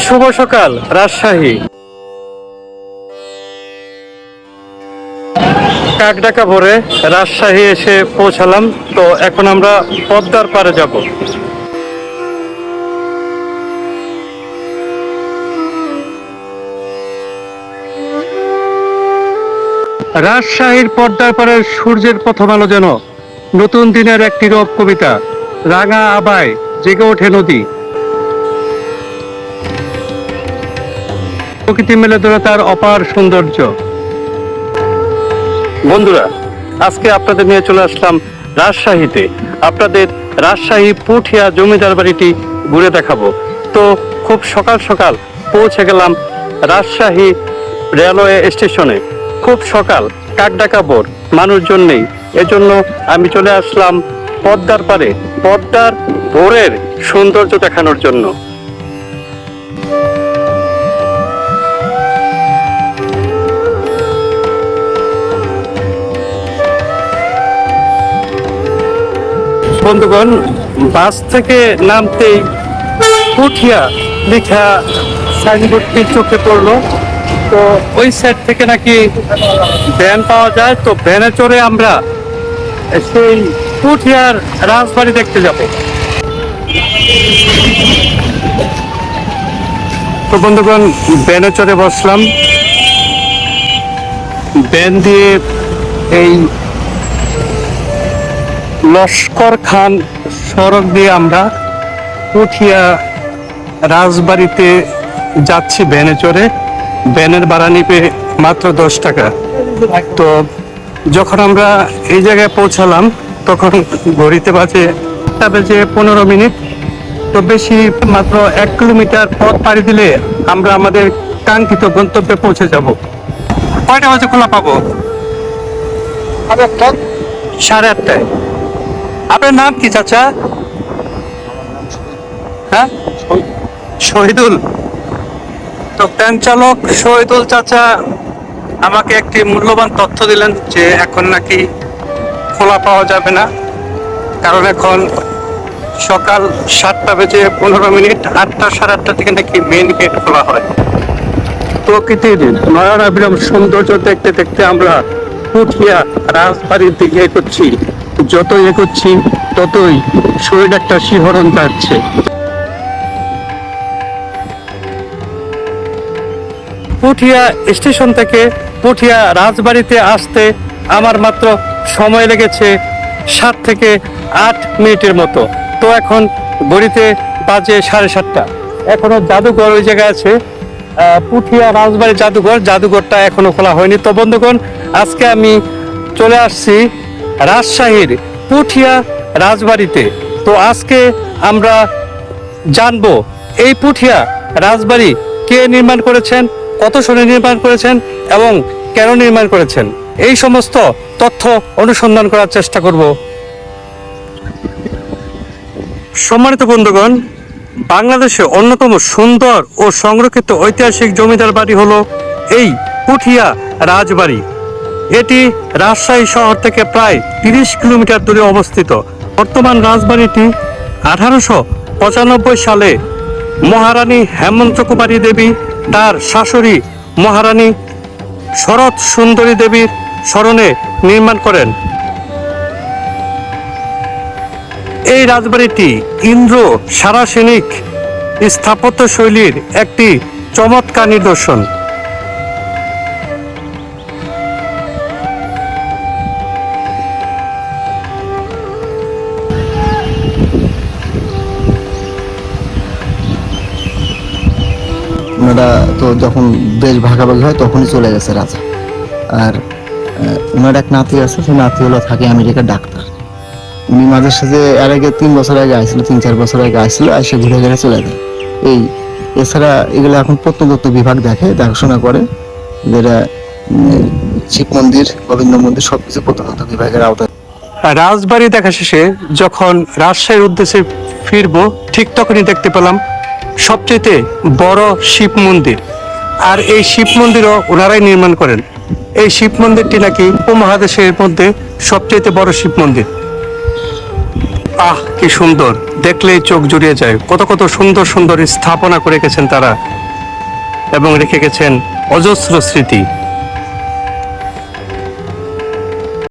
শুভ সকাল রাজশাহী। কাকডাকা ভোরে রাজশাহী এসে পৌঁছালাম। তো এখন আমরা পদ্মার পাড়ে যাব। রাজশাহীর পদ্মার পাড়ের সূর্যের প্রথম আলো যেন নতুন দিনের এক নীরব কবিতা। রাঙা আবায় জেগে ওঠে নদী, প্রকৃতি মেলে ধরে তার অপার সৌন্দর্য। বন্ধুরা, আজকে আপনাদের নিয়ে চলে আসলাম রাজশাহীতে। আপনাদের রাজশাহী পুঠিয়া জমিদার বাড়িটি ঘুরে দেখাবো। তো খুব সকাল সকাল পৌঁছে গেলাম রাজশাহী রেলওয়ে স্টেশনে। খুব সকাল, কাকডাকা ভোর, মানুষজন নেই, এজন্য আমি চলে আসলাম পদ্মার পাড়ে পদ্মার ভোরের সৌন্দর্য দেখানোর জন্য। বন্ধুগণ, বাস থেকে নামতেই পুঠিয়া লেখা সাইনবোর্ডটি চোখে পড়লো। তো ওই সাইড থেকে নাকি ভ্যান পাওয়া যায়। তো ভ্যানে চড়ে আমরা সেই পুঠিয়ার রাজবাড়ি দেখতে যাব। তো বন্ধুগণ, ভ্যানে চড়ে বসলাম। ভ্যান দিয়ে এই লস্কর খান সড়ক দিয়ে আমরা পুঠিয়া রাজবাড়িতে যাচ্ছি ভ্যানে চড়ে। ভ্যানের ভাড়া নিবে মাত্র 10 টাকা। তো যখন আমরা এই জায়গায় পৌঁছালাম তখন ঘড়িতে বাজে 15 মিনিট। তো বেশি মাত্র 1 কিলোমিটার পথ পাড়ি দিলে আমরা আমাদের কাঙ্ক্ষিত গন্তব্যে পৌঁছে যাব। কয়টা বাজে খোলা পাবো? 8:30। আপনার নাম কি চাচা? হ্যাঁ, শহীদুল। তো ভ্যান চালক শহীদুল চাচা আমাকে একটি মূল্যবান তথ্য দিলেন যে এখন নাকি খোলা পাওয়া যাবে না, কারণ এখন সকাল 7:15। 8টা সাড়ে 8টা থেকে নাকি মেইন গেট খোলা হয়। প্রকৃতির নয়নাভিরাম সৌন্দর্য দেখতে দেখতে আমরা পুঠিয়া রাজবাড়ির দিকে এগোচ্ছি। যতই এগোচ্ছি ততই শরীর একটা শিহরণ যাচ্ছে। পুঠিয়া স্টেশন থেকে পুঠিয়া রাজবাড়িতে আসতে আমার মাত্র সময় লেগেছে 7 থেকে 8 মিনিটের মতো। তো এখন ঘড়িতে বাজে 7:30। এখনো জাদুঘর ওই জায়গায় আছে, পুঠিয়া রাজবাড়ি জাদুঘরটা এখনো খোলা হয়নি। তো বন্ধুগণ, আজকে আমি চলে আসছি রাজশাহীর পুঠিয়া রাজবাড়িতে। তো আজকে আমরা জানবো এই পুঠিয়া রাজবাড়ি কে নির্মাণ করেছেন, কত সনে নির্মাণ করেছেন এবং কেন নির্মাণ করেছেন, এই সমস্ত তথ্য অনুসন্ধান করার চেষ্টা করব। সম্মানিত বন্ধুগণ, বাংলাদেশে অন্যতম সুন্দর ও সংরক্ষিত ঐতিহাসিক জমিদার বাড়ি হলো এই পুঠিয়া রাজবাড়ি। এটি রাজশাহী শহর থেকে প্রায় 30 কিলোমিটার দূরে অবস্থিত। বর্তমান রাজবাড়িটি 1895 সালে মহারানী হেমন্ত কুমারী দেবী তার শাশুড়ি মহারানী শরৎ সুন্দরী দেবীর স্মরণে নির্মাণ করেন। এই রাজবাড়িটি ইন্দ্র সারাসেনিক স্থাপত্য শৈলীর একটি চমৎকার নিদর্শন। ওনারা তো যখন বেশ ভাগাভাগি হয় তখনই চলে গেছে রাজা। আর ওনার এক নাতি আছে, সেই নাতি হলো থাকে আমেরিকার ডাক্তার। উনি মাঝে সাঝে এর আগে 3 বছর আগে আসছিল, 3-4 বছর আগে আসছিল, এসে ঘুরে ঘুরে চলে যায়। এই এছাড়া এগুলো এখন প্রত্নতত্ত্ব বিভাগ দেখাশোনা করে, যেটা শিব মন্দির, গোবিন্দ মন্দির সবকিছু প্রত্নতত্ত্ব বিভাগের আওতায়। রাজবাড়ি দেখা শেষে যখন রাজশাহীর উদ্দেশ্যে ফিরবো ঠিক তখনই দেখতে পেলাম সবচেয়ে বড় শিব মন্দির। আর এই শিব মন্দিরও ওনারাই নির্মাণ করেন। এই শিব মন্দিরটি নাকি উপমহাদেশের মধ্যে সবচেয়ে বড় শিব মন্দির। আহ কি সুন্দর, দেখলেই চোখ জুড়িয়ে যায়। কত কত সুন্দর সুন্দর স্থাপনা করে গেছেন তারা এবং রেখে গেছেন অজস্র স্মৃতি।